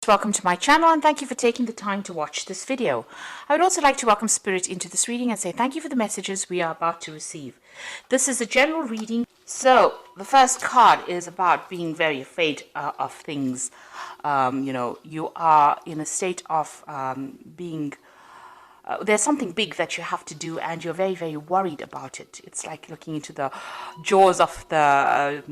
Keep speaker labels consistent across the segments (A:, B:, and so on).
A: Welcome to my channel and thank you for taking the time to watch this video. I would also like to welcome Spirit into this reading and say thank you for the messages we are about to receive. This is a general reading. So the first card is about being very afraid of things. You are in a state of being there's something big that you have to do and you're very, very worried about it. It's like looking into the jaws of the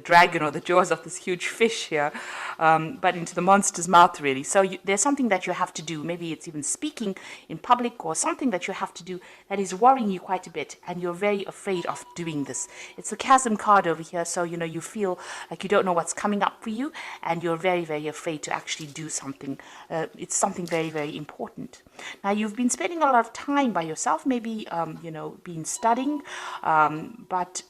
A: dragon or the jaws of this huge fish here, but into the monster's mouth, really. So there's something that you have to do. Maybe it's even speaking in public or something that you have to do that is worrying you quite a bit, and you're very afraid of doing this. It's the chasm card over here, so you feel like you don't know what's coming up for you, and you're very, very afraid to actually do something. It's something very, very important. Now, you've been spending a lot of time by yourself, maybe, been studying, but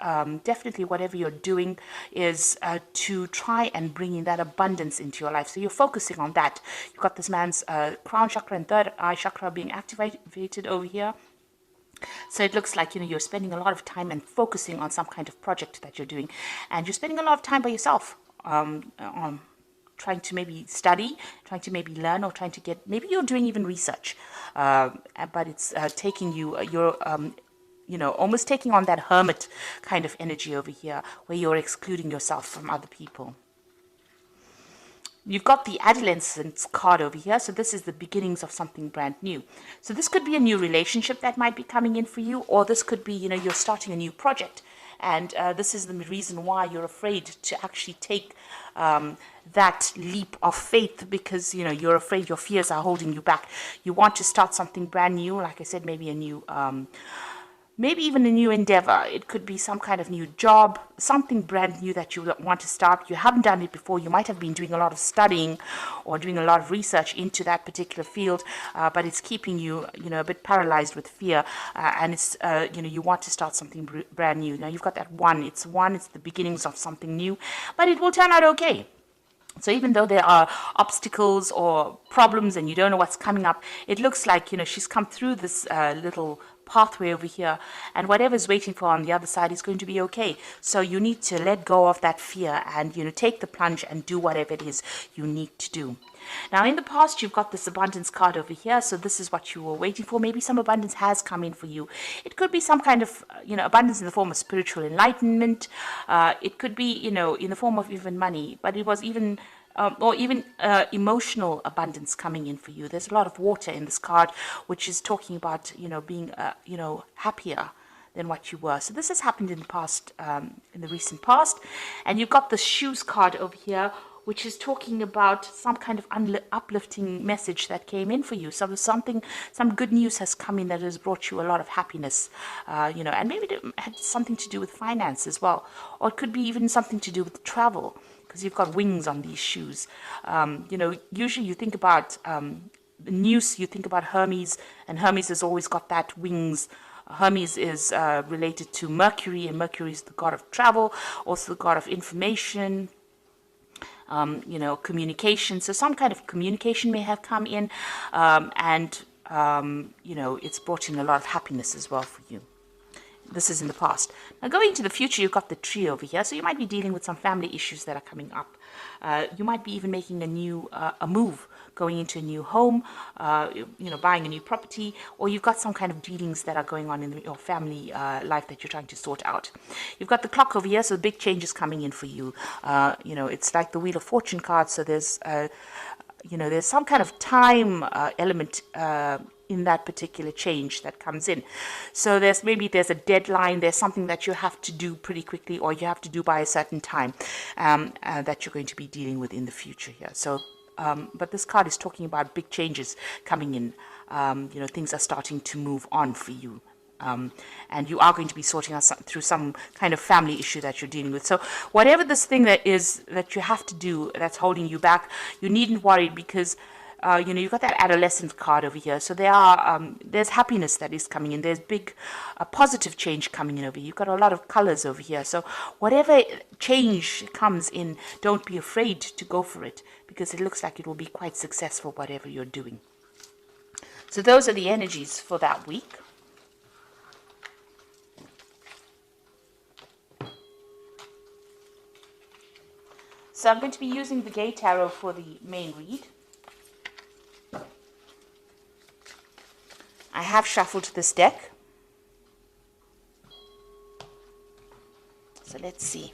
A: definitely whatever you're doing is to try and bring in that abundance into your life. So you're focusing on that. You've got this man's crown chakra and third eye chakra being activated over here. So it looks like, you're spending a lot of time and focusing on some kind of project that you're doing. And you're spending a lot of time by yourself on trying to maybe study, trying to maybe learn, or trying to get, maybe you're doing even research, but it's taking you, you're almost taking on that hermit kind of energy over here, where you're excluding yourself from other people. You've got the adolescence card over here, so this is the beginnings of something brand new. So this could be a new relationship that might be coming in for you, or this could be, you're starting a new project. And this is the reason why you're afraid to actually take that leap of faith, because you're afraid your fears are holding you back. You want to start something brand new, like I said, maybe a new maybe even a new endeavor. It could be some kind of new job, something brand new that you want to start. You haven't done it before. You might have been doing a lot of studying or doing a lot of research into that particular field, but it's keeping you, a bit paralyzed with fear. And it's, you want to start something brand new. Now you've got that one. It's the beginnings of something new, but it will turn out okay. So even though there are obstacles or problems and you don't know what's coming up, it looks like, she's come through this little pathway over here, and whatever's waiting for on the other side is going to be okay. So you need to let go of that fear and, take the plunge and do whatever it is you need to do. Now, in the past, you've got this abundance card over here. So this is what you were waiting for. Maybe some abundance has come in for you. It could be some kind of, abundance in the form of spiritual enlightenment. It could be, in the form of even money, but it was even or even emotional abundance coming in for you. There's a lot of water in this card, which is talking about, being, happier than what you were. So this has happened in the past, in the recent past. And you've got the shoes card over here, which is talking about some kind of uplifting message that came in for you. So some good news has come in that has brought you a lot of happiness, and maybe it had something to do with finance as well. Or it could be even something to do with travel, because you've got wings on these shoes. Usually you think about the news, you think about Hermes, and Hermes has always got that wings. Hermes is related to Mercury, and Mercury is the god of travel, also the god of information, communication. So some kind of communication may have come in, and it's brought in a lot of happiness as well for you. This is in the past. Now, going into the future, you've got the tree over here. So you might be dealing with some family issues that are coming up. You might be even making a move, going into a new home, buying a new property, or you've got some kind of dealings that are going on in your family life that you're trying to sort out. You've got the clock over here, so big changes coming in for you. It's like the Wheel of Fortune card. So there's, there's some kind of time element in that particular change that comes in. So there's a deadline, there's something that you have to do pretty quickly, or you have to do by a certain time that you're going to be dealing with in the future here. So but this card is talking about big changes coming in. Things are starting to move on for you. And you are going to be sorting out through some kind of family issue that you're dealing with. So whatever this thing that is that you have to do that's holding you back, you needn't worry, because you've got that adolescent card over here. So there's happiness that is coming in. There's big positive change coming in over here. You've got a lot of colors over here. So whatever change comes in, don't be afraid to go for it, because it looks like it will be quite successful, whatever you're doing. So those are the energies for that week. So I'm going to be using the Gay Tarot for the main read. I have shuffled this deck. So let's see.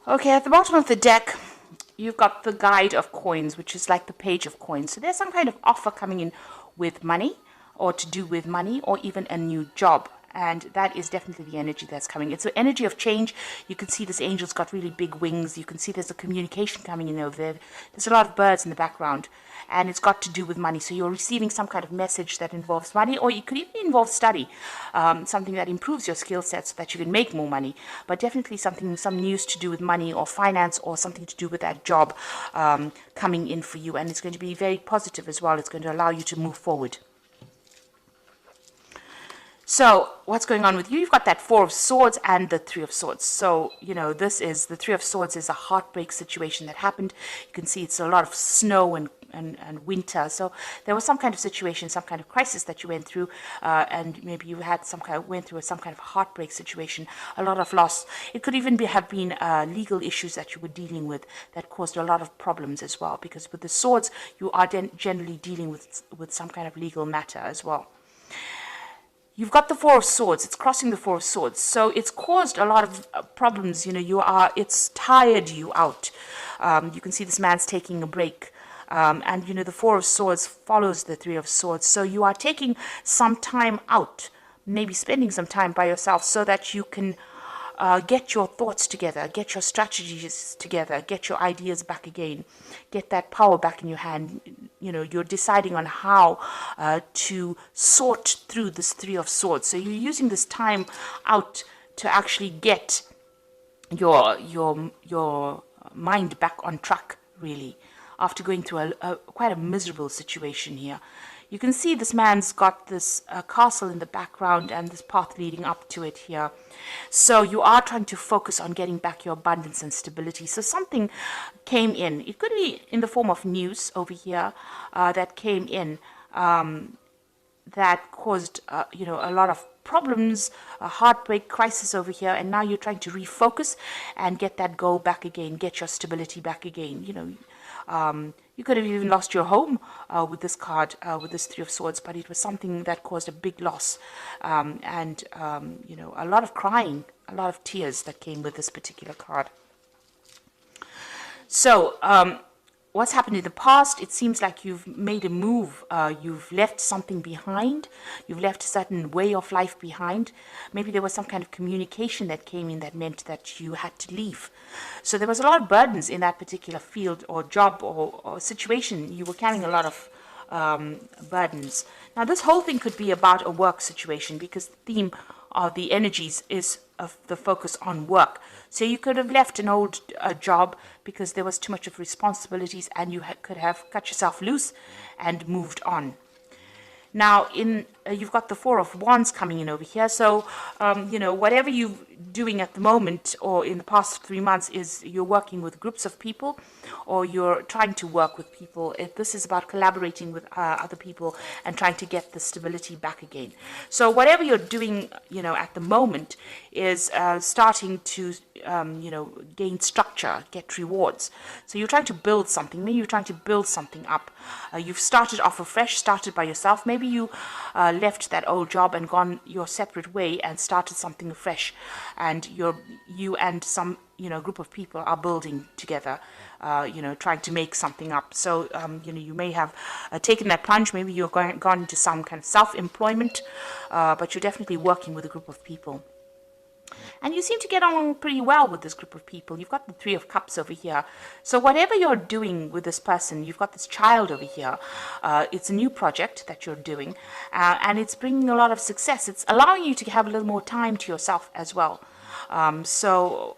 A: Okay, at the bottom of the deck, you've got the guide of coins, which is like the page of coins. So there's some kind of offer coming in with money, or to do with money, or even a new job. And that is definitely the energy that's coming. It's an energy of change. You can see this angel's got really big wings. You can see there's a communication coming in over there. There's a lot of birds in the background. And it's got to do with money. So you're receiving some kind of message that involves money, or it could even involve study, something that improves your skill set so that you can make more money. But definitely some news to do with money or finance, or something to do with that job coming in for you. And it's going to be very positive as well. It's going to allow you to move forward. So what's going on with you? You've got that Four of Swords and the Three of Swords. So, this is the Three of Swords is a heartbreak situation that happened. You can see it's a lot of snow and winter. So there was some kind of situation, some kind of crisis that you went through, and maybe you had went through some kind of heartbreak situation, a lot of loss. It could even have been legal issues that you were dealing with that caused a lot of problems as well. Because with the swords, you are generally dealing with some kind of legal matter as well. You've got the Four of Swords. It's crossing the Four of Swords. So it's caused a lot of problems. It's tired you out. You can see this man's taking a break. And the Four of Swords follows the Three of Swords. So you are taking some time out, maybe spending some time by yourself so that you can get your thoughts together, get your strategies together, get your ideas back again, get that power back in your hand. You're deciding on how to sort through this Three of Swords. So you're using this time out to actually get your mind back on track, really, after going through quite a miserable situation here. You can see this man's got this castle in the background and this path leading up to it here. So you are trying to focus on getting back your abundance and stability. So something came in. It could be in the form of news over here that came in that caused, a lot of problems, a heartbreak crisis over here. And now you're trying to refocus and get that goal back again, get your stability back again. You could have even lost your home with this card, with this Three of Swords, but it was something that caused a big loss and a lot of crying, a lot of tears that came with this particular card. So what's happened in the past? It seems like you've made a move. You've left something behind. You've left a certain way of life behind. Maybe there was some kind of communication that came in that meant that you had to leave. So there was a lot of burdens in that particular field or job or situation. You were carrying a lot of burdens. Now, this whole thing could be about a work situation because the theme of the energies is of the focus on work. So you could have left an old job because there was too much of responsibilities and you could have cut yourself loose and moved on. Now, you've got the Four of Wands coming in over here. So, whatever you're doing at the moment or in the past 3 months is you're working with groups of people or you're trying to work with people. This is about collaborating with other people and trying to get the stability back again. So whatever you're doing, at the moment is starting to, gain structure, get rewards. So you're trying to build something. Maybe you're trying to build something up. You've started off afresh, started by yourself. Maybe you left that old job and gone your separate way and started something afresh. And you and some group of people are building together, trying to make something up. So you may have taken that plunge. Maybe you're gone into some kind of self-employment, but you're definitely working with a group of people. And you seem to get on pretty well with this group of people. You've got the Three of Cups over here. So whatever you're doing with this person, you've got this child over here. It's a new project that you're doing, and it's bringing a lot of success. It's allowing you to have a little more time to yourself as well. And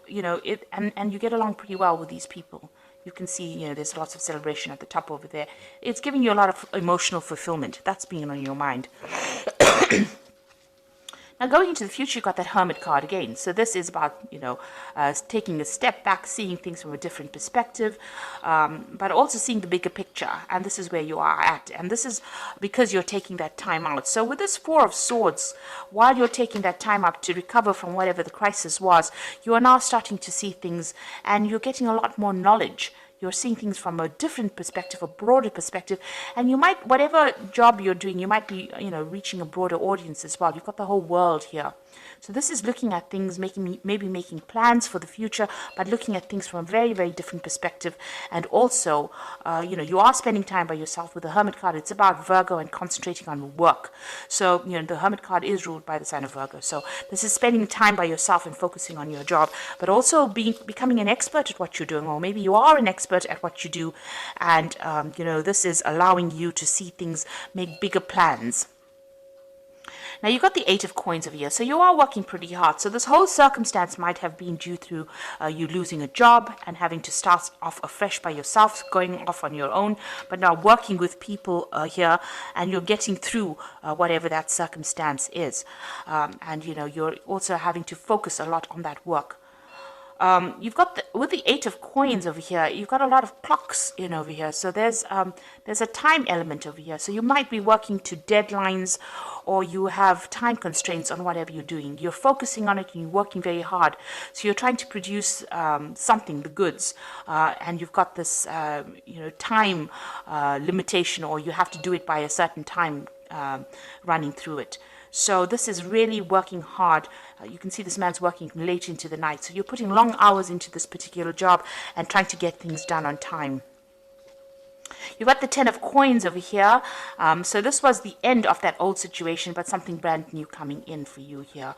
A: you get along pretty well with these people. You can see, there's lots of celebration at the top over there. It's giving you a lot of emotional fulfillment. That's being on your mind. Now, going into the future, you've got that Hermit card again. So this is about, taking a step back, seeing things from a different perspective, but also seeing the bigger picture. And this is where you are at. And this is because you're taking that time out. So with this Four of Swords, while you're taking that time out to recover from whatever the crisis was, you are now starting to see things, and you're getting a lot more knowledge. You're seeing things from a different perspective, a broader perspective, and you might, whatever job you're doing, you might be, reaching a broader audience as well. You've got the whole world here. So this is looking at things, maybe making plans for the future, but looking at things from a very, very different perspective. And also, you are spending time by yourself. With the Hermit card, it's about Virgo and concentrating on work. So, the Hermit card is ruled by the sign of Virgo. So this is spending time by yourself and focusing on your job, but also becoming an expert at what you're doing, or maybe you are an expert at what you do. And, this is allowing you to see things, make bigger plans. Now, you've got the Eight of Coins over here, so you are working pretty hard. So this whole circumstance might have been due through you losing a job and having to start off afresh by yourself, going off on your own, but now working with people here, and you're getting through whatever that circumstance is. And, you're also having to focus a lot on that work. You've got with the Eight of Coins over here, you've got a lot of clocks in over here. So there's a time element over here. So you might be working to deadlines, or you have time constraints on whatever you're doing. You're focusing on it and you're working very hard. So you're trying to produce something, the goods, and you've got this time limitation, or you have to do it by a certain time running through it. So this is really working hard. You can see this man's working late into the night. So you're putting long hours into this particular job and trying to get things done on time. You've got the Ten of Coins over here. So this was the end of that old situation, but something brand new coming in for you here.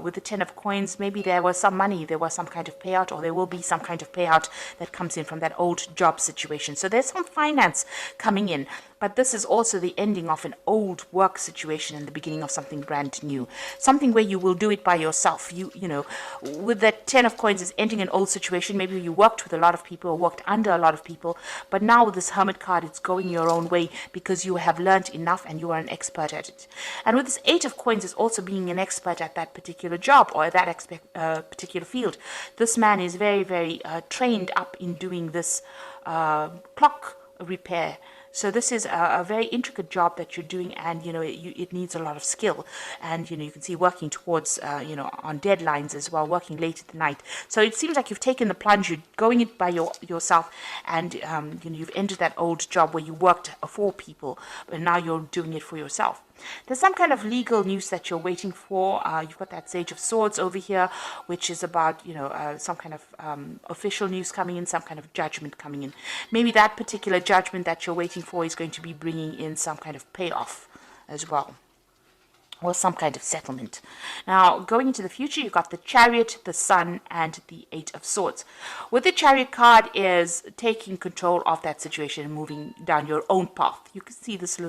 A: With the Ten of Coins, maybe there was some money, there was some kind of payout, or there will be some kind of payout that comes in from that old job situation. So there's some finance coming in. But this is also the ending of an old work situation and the beginning of something brand new. Something where you will do it by yourself. With that Ten of Coins is ending an old situation. Maybe you worked with a lot of people or worked under a lot of people. But now with this Hermit card, it's going your own way because you have learned enough and you are an expert at it. And with this Eight of Coins is also being an expert at that particular job or that particular field. This man is very, very trained up in doing this clock repair. So this is a very intricate job that you're doing, and it needs a lot of skill. And you can see working towards on deadlines as well, working late at the night. So it seems like you've taken the plunge, you're going it by yourself, and you've entered that old job where you worked for people, but now you're doing it for yourself. There's some kind of legal news that you're waiting for. You've got that Sage of Swords over here, which is about, some kind of official news coming in, some kind of judgment coming in. Maybe that particular judgment that you're waiting for is going to be bringing in some kind of payoff as well, or some kind of settlement. Now, going into the future, you've got the Chariot, the Sun, and the Eight of Swords. With the Chariot card is taking control of that situation and moving down your own path. You can see this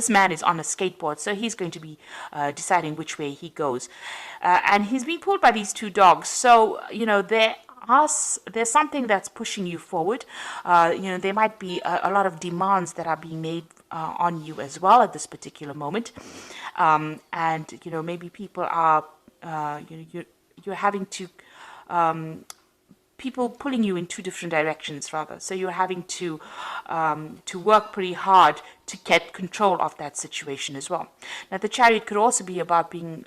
A: man is on a skateboard, so he's going to be deciding which way he goes. And he's being pulled by these two dogs. So, there's something that's pushing you forward. There might be a lot of demands that are being made on you as well at this particular moment. And, maybe people are, you're having to, people pulling you in two different directions, rather. So you're having to work pretty hard to get control of that situation as well. Now, the Chariot could also be about being,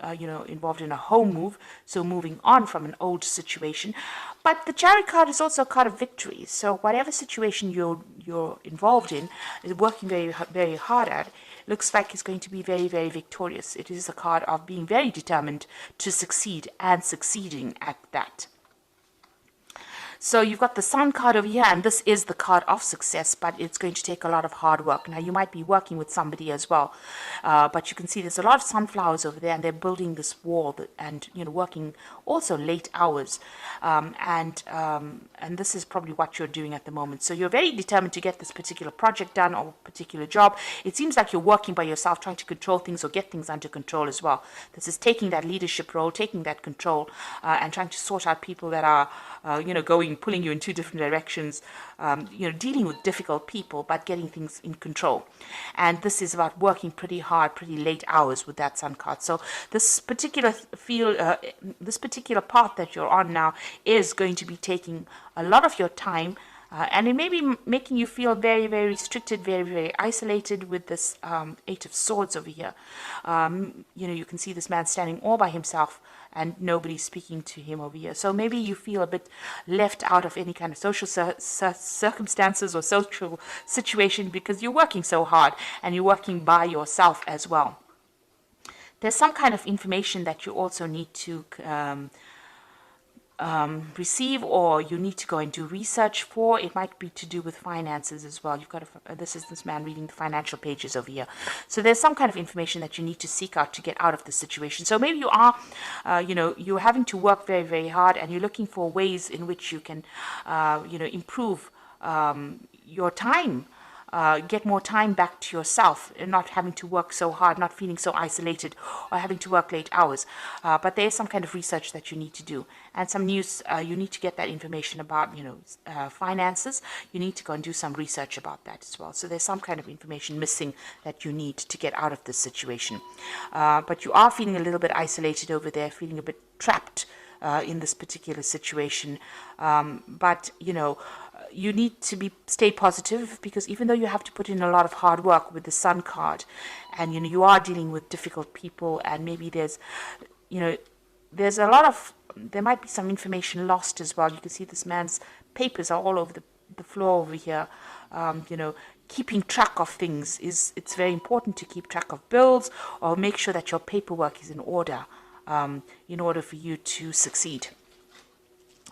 A: involved in a home move, so moving on from an old situation. But the Chariot card is also a card of victory. So whatever situation you're involved in, working very, very hard at, looks like it's going to be very, very victorious. It is a card of being very determined to succeed and succeeding at that. So you've got the Sun card over here, and this is the card of success, but it's going to take a lot of hard work. Now, you might be working with somebody as well, but you can see there's a lot of sunflowers over there, and they're building this wall and, working also late hours. And this is probably what you're doing at the moment. So you're very determined to get this particular project done or particular job. It seems like you're working by yourself, trying to control things or get things under control as well. This is taking that leadership role, taking that control, and trying to sort out people that are, going pulling you in two different directions, dealing with difficult people, but getting things in control. And this is about working pretty hard, pretty late hours with that sun card. So this particular this particular path that you're on now is going to be taking a lot of your time. And it may be making you feel very, very restricted, very, very isolated with this Eight of Swords over here. You can see this man standing all by himself and nobody speaking to him over here. So maybe you feel a bit left out of any kind of social circumstances or social situation because you're working so hard and you're working by yourself as well. There's some kind of information that you also need to receive, or you need to go and do research for. It might be to do with finances as well. You've got this is this man reading the financial pages over here. So there's some kind of information that you need to seek out to get out of this situation. So maybe you are, you're having to work very, very hard, and you're looking for ways in which you can, improve your time. Get more time back to yourself and not having to work so hard, not feeling so isolated or having to work late hours. But there is some kind of research that you need to do, and some news. You need to get that information about, finances. You need to go and do some research about that as well. So there's some kind of information missing that you need to get out of this situation. But you are feeling a little bit isolated over there, feeling a bit trapped in this particular situation. But you need to stay positive, because even though you have to put in a lot of hard work with the Sun card, and you are dealing with difficult people, and maybe there might be some information lost as well. You can see this man's papers are all over the floor over here. Keeping track of things it's very important to keep track of bills, or make sure that your paperwork is in order for you to succeed.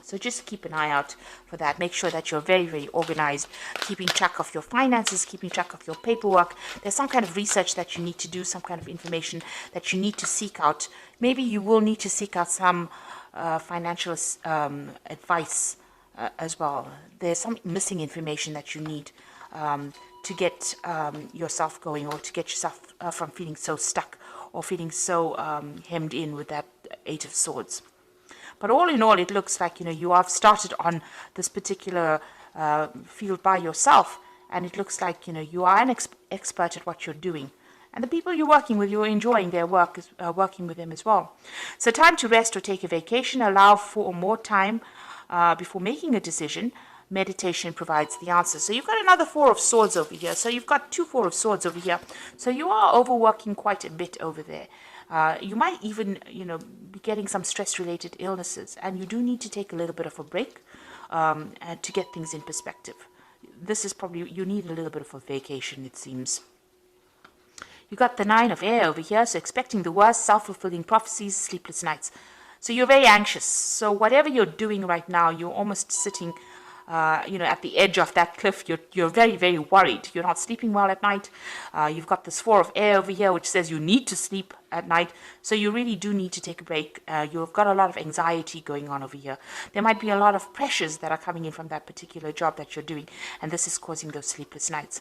A: So just keep an eye out for that. Make sure that you're very, very organized, keeping track of your finances, keeping track of your paperwork. There's some kind of research that you need to do, some kind of information that you need to seek out. Maybe you will need to seek out some financial advice as well. There's some missing information that you need to get yourself going, or to get yourself from feeling so stuck or feeling so hemmed in with that Eight of Swords. But all in all, it looks like, you have started on this particular field by yourself, and it looks like, you are an expert at what you're doing. And the people you're working with, you're enjoying their work, working with them as well. So time to rest or take a vacation. Allow for more time before making a decision. Meditation provides the answer. So you've got another Four of Swords over here. So you've got two Four of Swords over here. So you are overworking quite a bit over there. You might even, be getting some stress-related illnesses, and you do need to take a little bit of a break and to get things in perspective. This is probably, you need a little bit of a vacation, it seems. You got the Nine of Air over here, so expecting the worst, self-fulfilling prophecies, sleepless nights. So you're very anxious. So whatever you're doing right now, you're almost sitting at the edge of that cliff. You're very, very worried. You're not sleeping well at night. You've got this Four of Air over here, which says you need to sleep at night. So you really do need to take a break. You've got a lot of anxiety going on over here. There might be a lot of pressures that are coming in from that particular job that you're doing, and this is causing those sleepless nights.